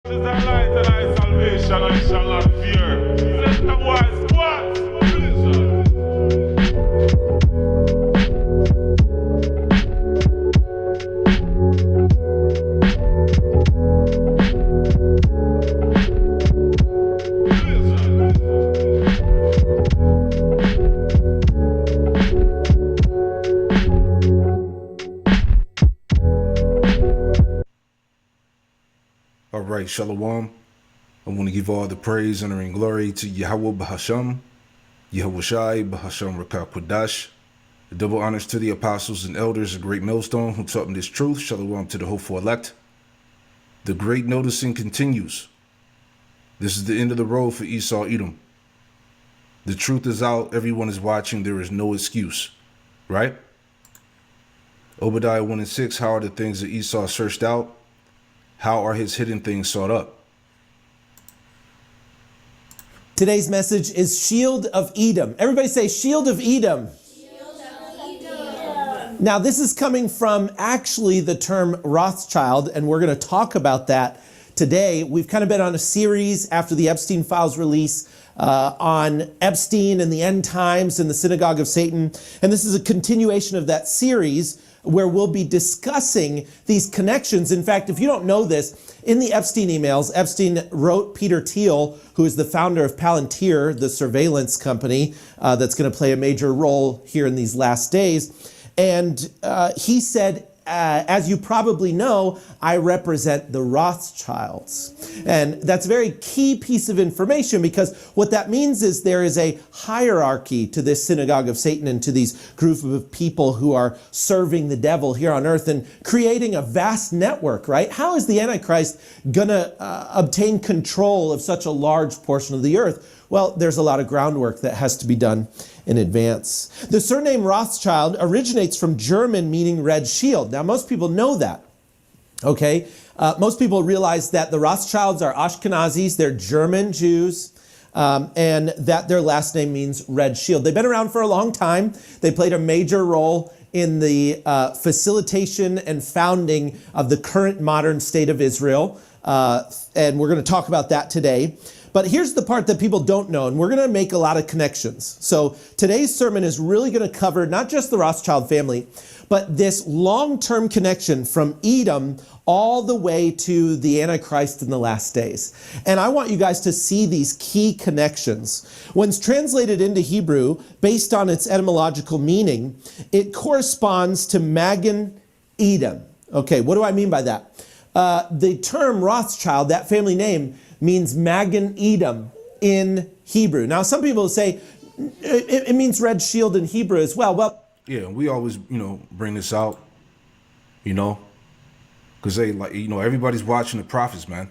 Is thy light and thy salvation, I shall not fear. Let the wise what? All right, Shalom. I want to give all the praise, honor, and glory to Yahawah Bahasham, YAHAWASHI, Bahasham Rakah Qudash. Double honors to the apostles and elders, a great millstone who taught me this truth. Shalom to the hopeful elect. The great noticing continues. This is the end of the road for Esau Edom. The truth is out. Everyone is watching. There is no excuse, right? Obadiah 1 and 6. How are the things that Esau searched out? How are his hidden things sought up? Today's message is Shield of Edom. Everybody say Shield of Edom. Shield of Edom. Now this is coming from actually the term Rothschild, and we're going to talk about that today. We've kind of been on a series after the Epstein files release on Epstein and the end times and the synagogue of Satan. And this is a continuation of that series where we'll be discussing these connections. In fact, if you don't know this, in the Epstein emails, Epstein wrote Peter Thiel, who is the founder of Palantir, the surveillance company that's going to play a major role here in these last days. And he said, as you probably know, I represent the Rothschilds. And that's a very key piece of information, because what that means is there is a hierarchy to this synagogue of Satan and to these group of people who are serving the devil here on earth and creating a vast network, right? How is the Antichrist going to obtain control of such a large portion of the earth? Well, there's a lot of groundwork that has to be done in advance. The surname Rothschild originates from German, meaning red shield. Now, most people know that, okay? Most people realize that the Rothschilds are Ashkenazis, they're German Jews, and that their last name means red shield. They've been around for a long time. They played a major role in the facilitation and founding of the current modern state of Israel, and we're going to talk about that today. But here's the part that people don't know, and we're going to make a lot of connections. So today's sermon is really going to cover not just the Rothschild family, but this long-term connection from Edom all the way to the Antichrist in the last days. And I want you guys to see these key connections. When it's translated into Hebrew, based on its etymological meaning, it corresponds to Magen Edom. Okay, what do I mean by that? The term Rothschild, that family name, means Magen Edom in Hebrew. Now, some people say it means red shield in Hebrew as well. Well, Yeah, we always, bring this out, because everybody's watching the prophets, man.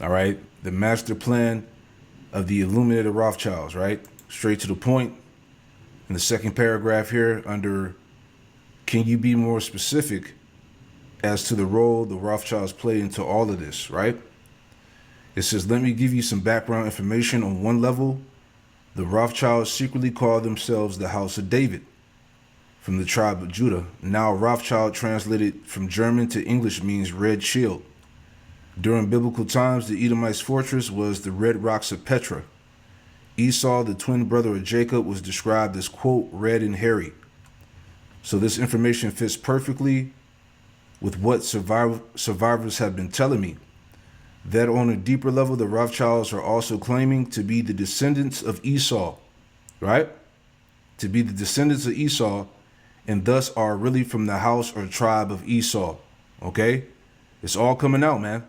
All right, the master plan of the illuminated Rothschilds, right? Straight to the point. In the second paragraph here, under, can you be more specific as to the role the Rothschilds play into all of this, right? It says, let me give you some background information. On one level, the Rothschilds secretly call themselves the House of David, from the tribe of Judah. Now, Rothschild translated from German to English means red shield. During biblical times, the Edomites' fortress was the red rocks of Petra. Esau, the twin brother of Jacob, was described as, quote, red and hairy. So this information fits perfectly with what survivors have been telling me. That on a deeper level, the Rothschilds are also claiming to be the descendants of Esau, right? To be the descendants of Esau, and thus are really from the house or tribe of Esau, okay? It's all coming out, man.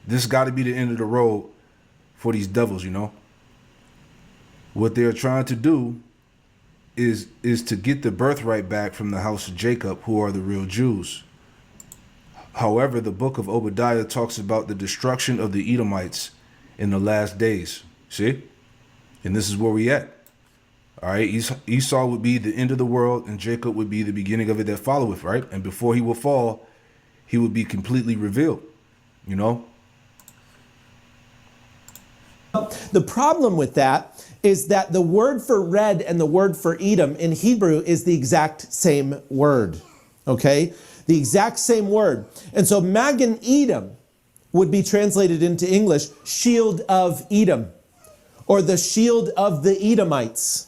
This got to be the end of the road for these devils, What they're trying to do is to get the birthright back from the house of Jacob, who are the real Jews. However, the book of Obadiah talks about the destruction of the Edomites in the last days. See? And this is where we at. All right. Esau would be the end of the world, and Jacob would be the beginning of it that followeth, right? And before he would fall, he would be completely revealed, The problem with that is that the word for red and the word for Edom in Hebrew is the exact same word, okay? The exact same word. And so Magen Edom would be translated into English, shield of Edom, or the shield of the Edomites.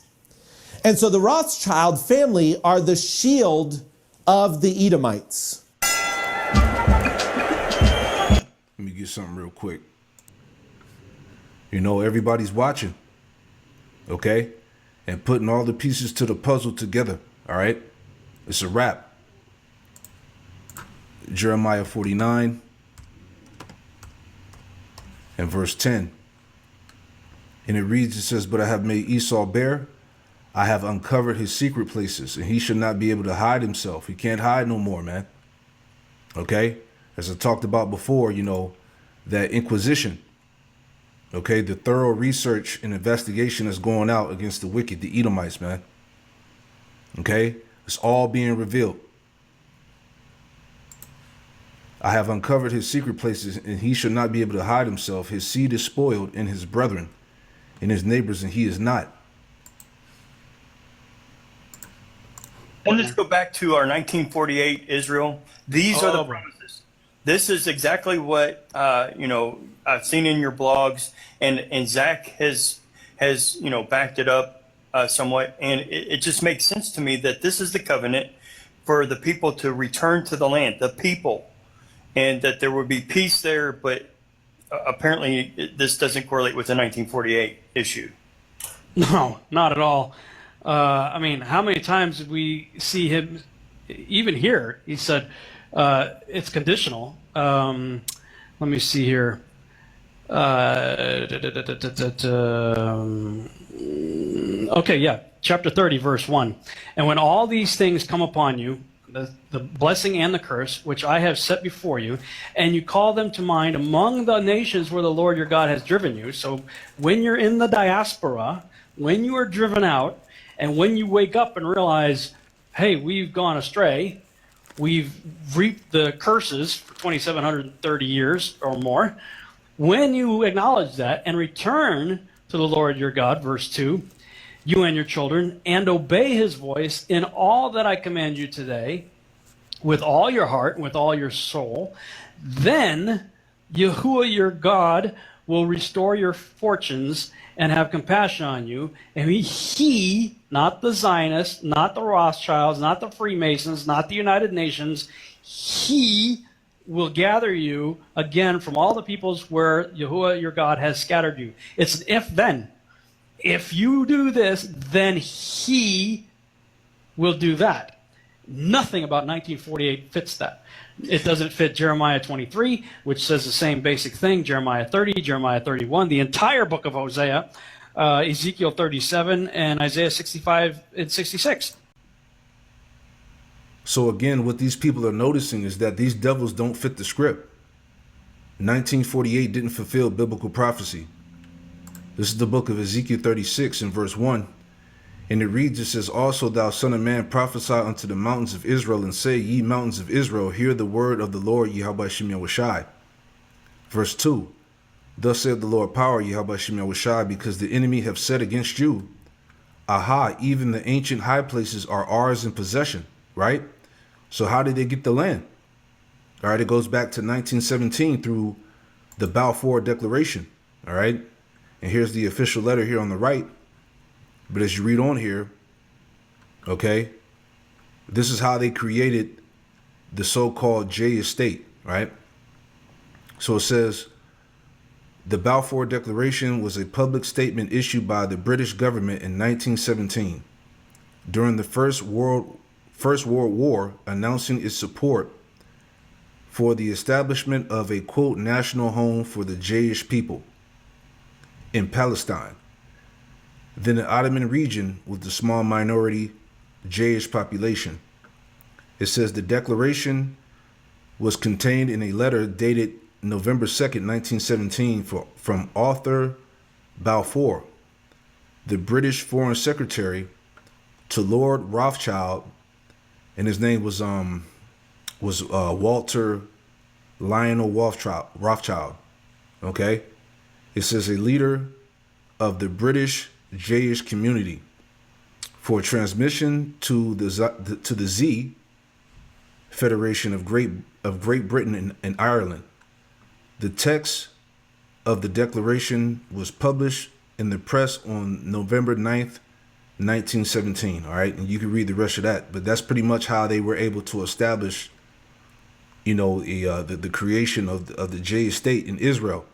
And so the Rothschild family are the shield of the Edomites. Let me get something real quick. You know, everybody's watching, okay? And putting all the pieces to the puzzle together, all right? It's a wrap. Jeremiah 49 and verse 10. And it reads, it says, but I have made Esau bare. I have uncovered his secret places, and he should not be able to hide himself. He can't hide no more, man. Okay? As I talked about before, you know, that Inquisition, okay, the thorough research and investigation that's going out against the wicked, the Edomites, man. Okay? It's all being revealed. I have uncovered his secret places, and he should not be able to hide himself. His seed is spoiled in his brethren, in his neighbors, and he is not. And let's go back to our 1948 Israel. These are the promises. This is exactly what you know, I've seen in your blogs, and Zach has you know, backed it up somewhat, and it just makes sense to me that this is the covenant for the people to return to the land, the people, and that there would be peace there. But apparently, this doesn't correlate with the 1948 issue. No, not at all. I mean, how many times did we see him, even here, he said, it's conditional. Let me see here. Okay, yeah, chapter 30, verse 1. And when all these things come upon you, the blessing and the curse, which I have set before you, and you call them to mind among the nations where the Lord your God has driven you. So when you're in the diaspora, when you are driven out, and when you wake up and realize, hey, we've gone astray, we've reaped the curses for 2,730 years or more, when you acknowledge that and return to the Lord your God, verse 2, you and your children, and obey his voice in all that I command you today, with all your heart and with all your soul, then Yahuwah your God will restore your fortunes and have compassion on you. And he, not the Zionists, not the Rothschilds, not the Freemasons, not the United Nations, he will gather you again from all the peoples where Yahuwah your God has scattered you. It's an if-then. If you do this, then he will do that. Nothing about 1948 fits that. It doesn't fit Jeremiah 23, which says the same basic thing, Jeremiah 30, Jeremiah 31, the entire book of Hosea, Ezekiel 37, and Isaiah 65 and 66. So again, what these people are noticing is that these devils don't fit the script. 1948 didn't fulfill biblical prophecy. This is the book of Ezekiel 36 and verse 1. And it reads, it says, also thou son of man, prophesy unto the mountains of Israel, and say, ye mountains of Israel, hear the word of the Lord, YAHAWASHI. Verse 2, thus saith the Lord power, YAHAWASHI, because the enemy have said against you, aha, even the ancient high places are ours in possession, right? So how did they get the land? All right, it goes back to 1917 through the Balfour Declaration, all right? And here's the official letter here on the right. But as you read on here, okay, this is how they created the so-called J estate, right? So it says, the Balfour Declaration was a public statement issued by the British government in 1917 during the First World War, announcing its support for the establishment of a, quote, national home for the Jewish people in Palestine, then the Ottoman region with the small minority Jewish population. It says the declaration was contained in a letter dated November 2nd, 1917 from Arthur Balfour, the British Foreign Secretary, to Lord Rothschild, and his name was Walter Lionel Rothschild. Okay, it says a leader of the British Jewish community for transmission to the Z Federation of Great Britain and Ireland. The text of the declaration was published in the press on November 9th, 1917. All right. And you can read the rest of that. But that's pretty much how they were able to establish, you know, the creation of the J estate in Israel.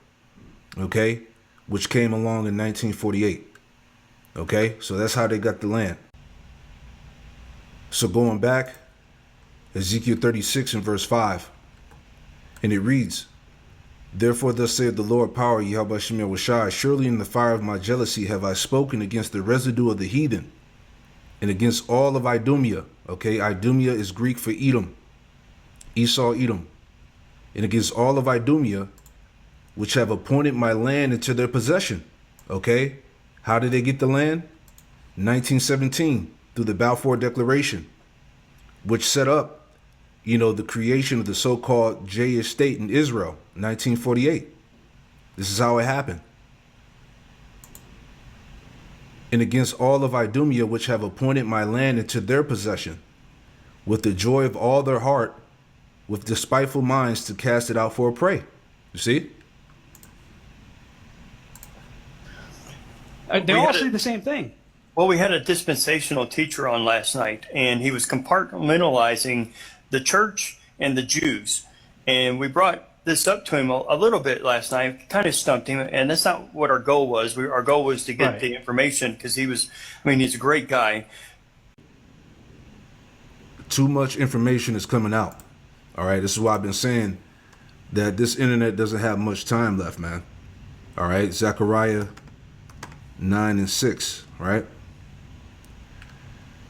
Okay. Which came along in 1948. Okay. So that's how they got the land. So going back, Ezekiel 36 and verse 5. And it reads, Therefore thus saith the Lord power, YAHAWASHI, surely in the fire of my jealousy have I spoken against the residue of the heathen, and against all of Idumea. Okay, Idumea is Greek for Edom, Esau, Edom. And against all of Idumea, which have appointed my land into their possession. Okay, how did they get the land? 1917, through the Balfour Declaration, which set up, you know, the creation of the so-called J estate in Israel, 1948. This is how it happened. And against all of Idumea, which have appointed my land into their possession, with the joy of all their heart, with despiteful minds to cast it out for a prey. You see? They all say the same thing. Well, we had a dispensational teacher on last night, and he was compartmentalizing the church and the Jews. And we brought this up to him a little bit last night, kind of stumped him. And that's not what our goal was. Our goal was to get the information, because he's a great guy. Too much information is coming out. All right. This is why I've been saying that this internet doesn't have much time left, man. All right. Zechariah 9 and 6. Right.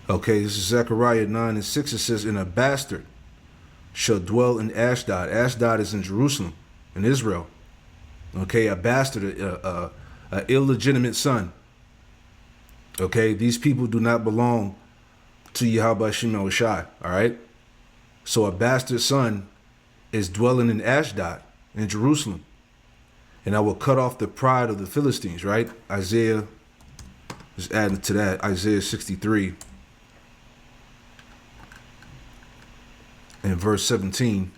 Okay, this is Zechariah 9 and 6. It says, And a bastard shall dwell in Ashdod. Ashdod is in Jerusalem, in Israel. Okay, a bastard, an illegitimate son. Okay, these people do not belong to YAHAWASHI. All right, so a bastard son is dwelling in Ashdod, in Jerusalem. And I will cut off the pride of the Philistines. Right, Isaiah, just adding to that, Isaiah 63. In verse 17,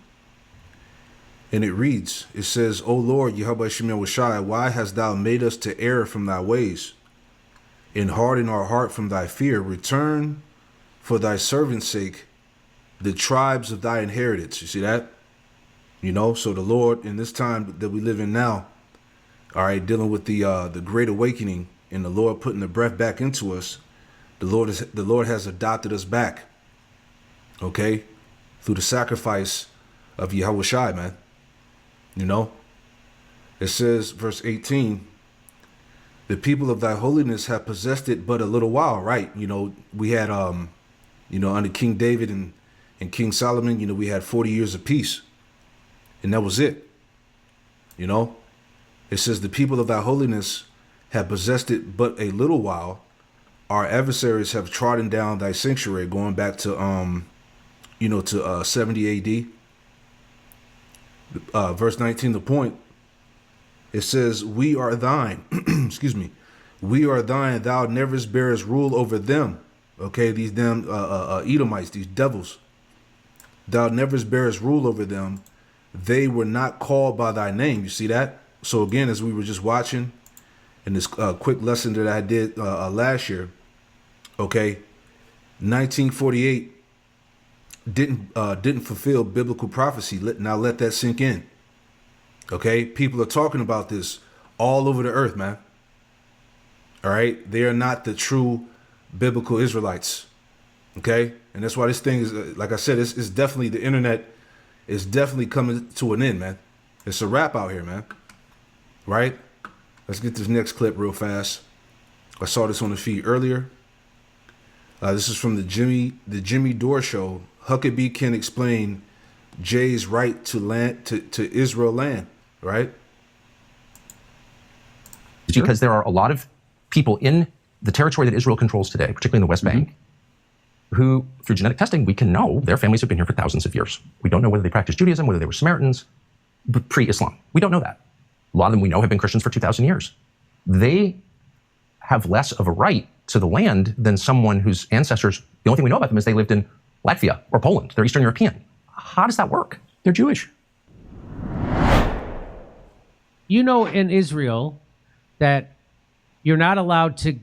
and it reads, it says, O Lord, YAHAWASHI, why hast thou made us to err from thy ways, and harden our heart from thy fear? Return for thy servant's sake the tribes of thy inheritance. You see that? You know, so the Lord, in this time that we live in now, all right, dealing with the great awakening and the Lord putting the breath back into us, the Lord has adopted us back. Okay? Through the sacrifice of YAHAWASHI, man. You know, it says, verse 18, the people of thy holiness have possessed it but a little while, right? You know, we had, you know, under King David and King Solomon, you know, we had 40 years of peace, and that was it. You know, it says the people of thy holiness have possessed it but a little while. Our adversaries have trodden down thy sanctuary, going back to, you know, to 70 AD. Verse 19, the point, it says, we are thine. Excuse me. We are thine. Thou never bearest rule over them. Okay, these damn Edomites, these devils. Thou never bearest rule over them. They were not called by thy name. You see that? So again, as we were just watching in this quick lesson that I did last year, okay, 1948 didn't fulfill biblical prophecy. Now let that sink in. Okay, people are talking about this all over the earth, man. All right, they are not the true biblical Israelites. Okay, and that's why this thing is, like I said, it's definitely, the internet is definitely coming to an end, man. It's a wrap out here, man. Right? Let's get this next clip real fast. I saw this on the feed earlier. This is from the Jimmy Dore show. Huckabee can explain Jay's right to land to Israel land, right? Because there are a lot of people in the territory that Israel controls today, particularly in the West Bank, who, through genetic testing, we can know their families have been here for thousands of years. We don't know whether they practiced Judaism, whether they were Samaritans, but pre-Islam. We don't know that. A lot of them we know have been Christians for 2,000 years. They have less of a right to the land than someone whose ancestors, the only thing we know about them is they lived in Latvia or Poland. They're Eastern European. How does that work? They're Jewish. you know, in Israel, that you're not allowed to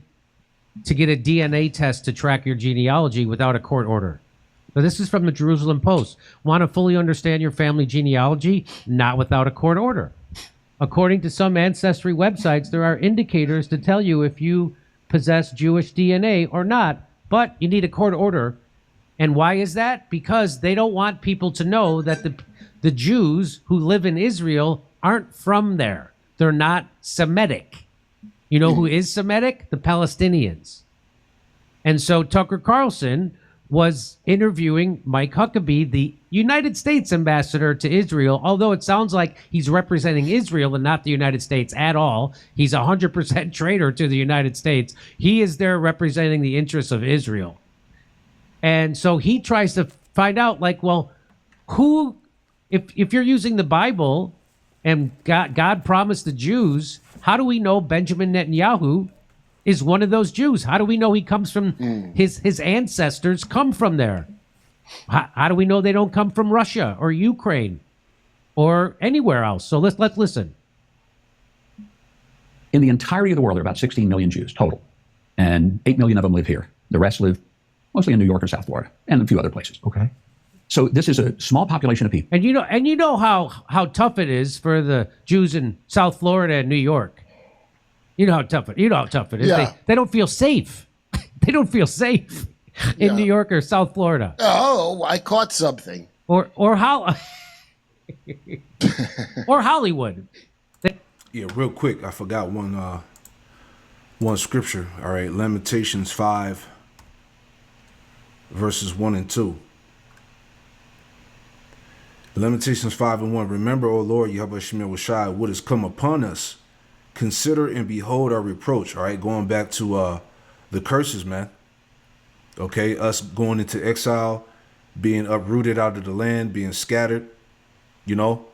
get a DNA test to track your genealogy without a court order. So this is from the Jerusalem Post. Want to fully understand your family genealogy? Not without a court order. According to some ancestry websites, there are indicators to tell you if you possess Jewish DNA or not, but you need a court order. And why is that? Because they don't want people to know that the Jews who live in Israel aren't from there. They're not Semitic. You know who is Semitic? The Palestinians. And so Tucker Carlson was interviewing Mike Huckabee, the United States ambassador to Israel, although it sounds like he's representing Israel and not the United States at all. He's 100% traitor to the United States. He is there representing the interests of Israel. And so he tries to find out, like, well, who, if you're using the Bible and God promised the Jews, how do we know Benjamin Netanyahu is one of those Jews? How do we know he comes from his ancestors come from there? How do we know they don't come from Russia or Ukraine or anywhere else? So let's listen. In the entirety of the world, there are about 16 million Jews total, and 8 million of them live here. The rest live mostly in New York or South Florida and a few other places. Okay. So this is a small population of people. And you know how tough it is for the Jews in South Florida and New York. You know how tough it is. Yeah. They don't feel safe. They don't feel safe in New York or South Florida. Oh, I caught something. Or how or Hollywood. Yeah, real quick, I forgot one scripture. All right, Lamentations 5, verses 1 and 2. Lamentations 5 and 1. Remember, O Lord, YAHAWASHI, what has come upon us. Consider and behold our reproach. All right, going back to the curses, man. Okay, us going into exile, being uprooted out of the land, being scattered, you know.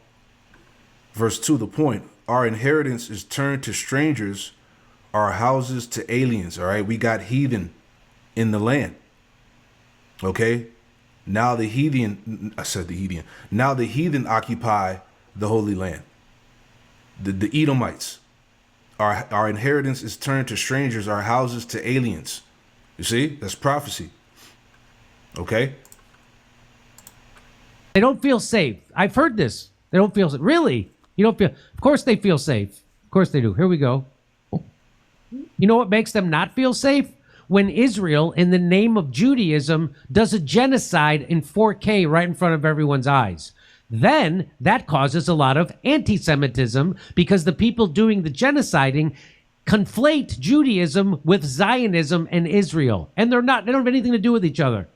Verse 2, the point. Our inheritance is turned to strangers, our houses to aliens. All right, we got heathen in the land. Okay, now the heathen, now the heathen occupy the Holy Land. The Edomites. Our inheritance is turned to strangers, our houses to aliens. You see, that's prophecy. Okay. They don't feel safe. I've heard this. They don't feel safe. Really? You don't feel? Of course they feel safe. Of course they do. Here we go. You know what makes them not feel safe? When Israel, in the name of Judaism, does a genocide in 4K right in front of everyone's eyes. Then that causes a lot of anti-Semitism because the people doing the genociding conflate Judaism with Zionism and Israel. And they don't have anything to do with each other.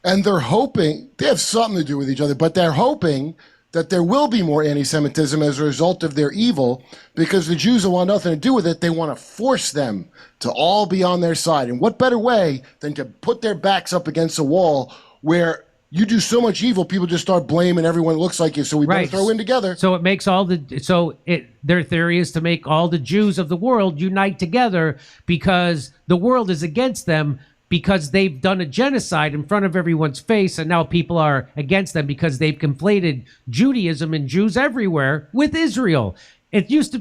And they're hoping, they have something to do with each other, but they're hoping that there will be more anti-Semitism as a result of their evil, because the Jews will want nothing to do with it. They want to force them to all be on their side. And what better way than to put their backs up against a wall where you do so much evil, people just start blaming everyone that looks like you. So we better throw in together. So it makes their theory is to make all the Jews of the world unite together because the world is against them because they've done a genocide in front of everyone's face, and now people are against them because they've conflated Judaism and Jews everywhere with Israel. That used to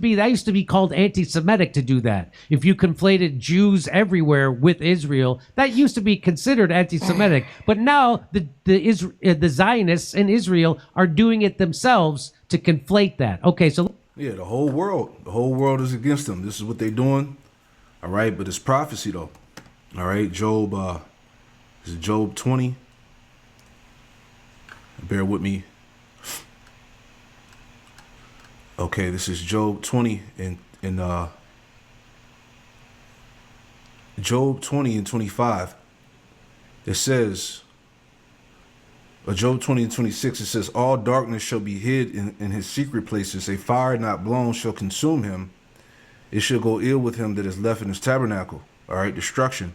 be called anti-Semitic to do that. If you conflated Jews everywhere with Israel, that used to be considered anti-Semitic. But now the Zionists in Israel are doing it themselves to conflate that. Okay, so yeah, the whole world is against them. This is what they're doing. All right, but it's prophecy though. All right, Job, is it Job 20? Bear with me. Okay, this is Job 20 in Job 20 and 25. It says, Job 20 and 26, it says, all darkness shall be hid in his secret places. A fire not blown shall consume him. It shall go ill with him that is left in his tabernacle. All right, destruction.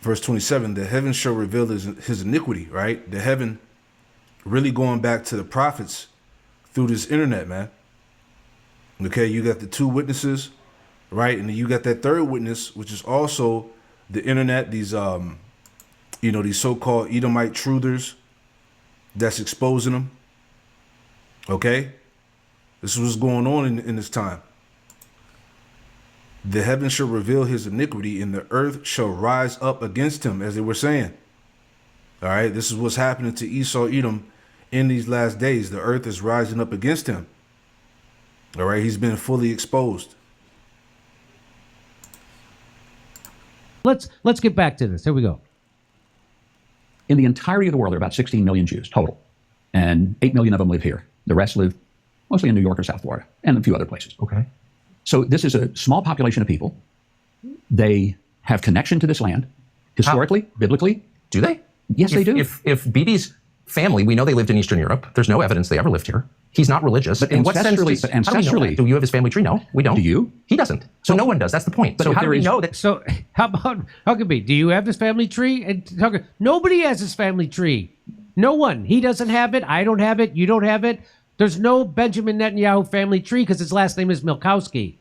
Verse 27, the heaven shall reveal his iniquity, right? The heaven really going back to the prophets through this internet, man. Okay, you got the two witnesses, right? And then you got that third witness, which is also the internet, these these so-called Edomite truthers that's exposing them. Okay? This is what's going on in this time. The heavens shall reveal his iniquity, and the earth shall rise up against him, as they were saying. All right, this is what's happening to Esau, Edom in these last days. The earth is rising up against him. All right, he's been fully exposed. Let's get back to this. Here we go. In the entirety of the world, there are about 16 million Jews total, and 8 million of them live here. The rest live mostly in New York or South Florida, and a few other places. Okay. So this is a small population of people. They have connection to this land, historically, biblically. Do they? Yes, they do. If Bibi's family, we know they lived in Eastern Europe. There's no evidence they ever lived here. He's not religious. But in what sense? ancestrally- How do we know that? Do you have his family tree? No, we don't. Do you? He doesn't. So no one does. That's the point. But So if how do there we is- know that? So how about Huckabee? Do you have this family tree? And nobody has his family tree. No one. He doesn't have it. I don't have it. You don't have it. There's no Benjamin Netanyahu family tree because his last name is Milkowski.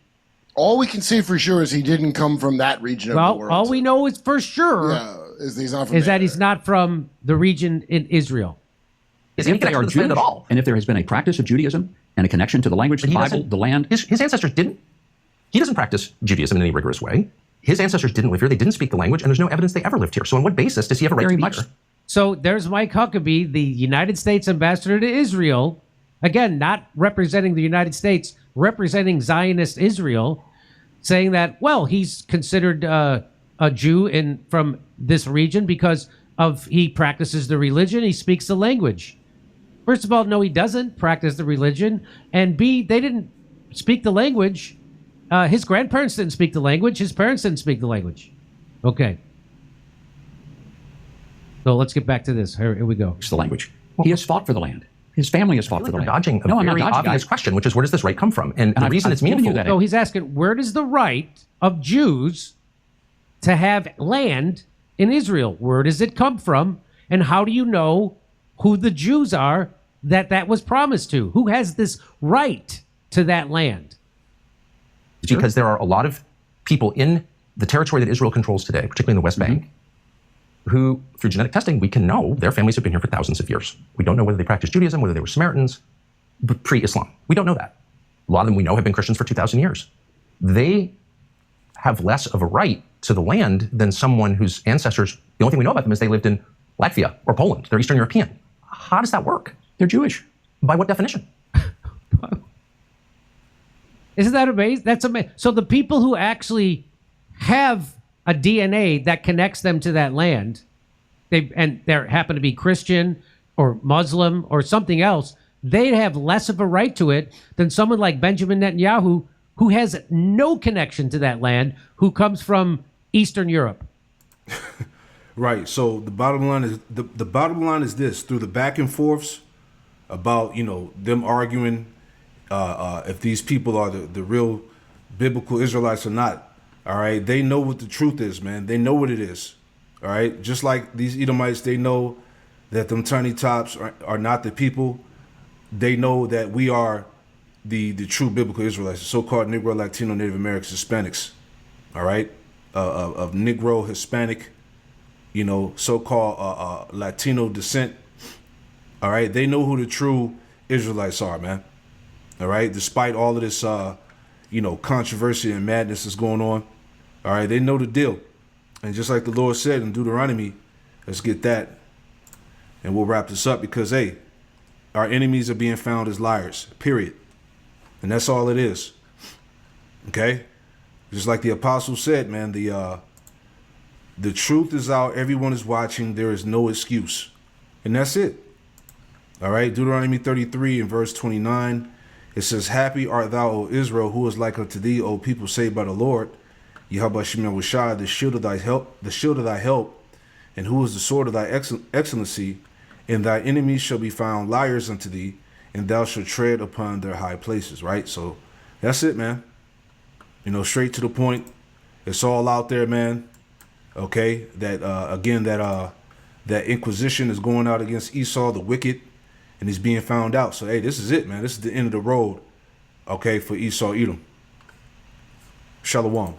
All we can say for sure is he didn't come from that region of the Well, world. all we know is for sure is that he's not from is that there. he's not from the region in Israel. Is he If they are connected to the land Jewish, at all? and if there has been a practice of Judaism and a connection to the language, the But he Bible, doesn't- the land, His ancestors didn't. He doesn't practice Judaism in any rigorous way. His ancestors didn't live here. They didn't speak the language, and there's no evidence they ever lived here. So on what basis does he have a right very to be much. here? So there's Mike Huckabee, the United States ambassador to Israel, again, not representing the United States, representing Zionist Israel, saying that, well, he's considered a Jew from this region because he practices the religion, he speaks the language. First of all, no, he doesn't practice the religion, and B, they didn't speak the language. His grandparents didn't speak the language. His parents didn't speak the language. Okay. So let's get back to this. Here we go. the language. He has fought for the land. His family has fought for the You're land. dodging a No, I'm not very dodging. obvious question, which is where does this right come from? And the I've- reason I've it's given you meaningful. that. So he's asking, where does the right of Jews to have land in Israel, where does it come from? And how do you know who the Jews are that was promised to? Who has this right to that land? Because there are a lot of people in the territory that Israel controls today, particularly in the West Bank, who, through genetic testing, we can know their families have been here for thousands of years. We don't know whether they practiced Judaism, whether they were Samaritans, pre-Islam. We don't know that. A lot of them we know have been Christians for 2,000 years. They have less of a right to the land than someone whose ancestors, the only thing we know about them is they lived in Latvia or Poland. They're Eastern European. How does that work? They're Jewish. By what definition? Isn't that amazing? That's amazing. So the people who actually have a DNA that connects them to that land, they happen to be Christian or Muslim or something else, they have less of a right to it than someone like Benjamin Netanyahu, who has no connection to that land, who comes from Eastern Europe. Right. So the bottom line is the bottom line is this: through the back and forths about them arguing if these people are the real biblical Israelites or not. All right, they know what the truth is, man. They know what it is. All right, just like these Edomites, they know that them tiny tops are not the people. They know that we are the true biblical Israelites, the so-called Negro, Latino, Native Americans, Hispanics. All right, of Negro, Hispanic, so-called Latino descent. All right, they know who the true Israelites are, man. All right, despite all of this, controversy and madness that's going on. All right, they know the deal. And just like the Lord said in Deuteronomy, let's get that. And we'll wrap this up because, hey, our enemies are being found as liars, period. And that's all it is. Okay? Just like the apostle said, man, the truth is out. Everyone is watching. There is no excuse. And that's it. All right, Deuteronomy 33 and verse 29. It says, "Happy art thou, O Israel, who is like unto thee, O people saved by the Lord, YAHAWASHI, the shield of thy help, and who is the sword of thy excellency, and thy enemies shall be found liars unto thee, and thou shalt tread upon their high places." Right? So that's it, man. Straight to the point. It's all out there, man. Okay, that that Inquisition is going out against Esau, the wicked, and he's being found out. So, hey, this is it, man. This is the end of the road, okay, for Esau, Edom. Shalom.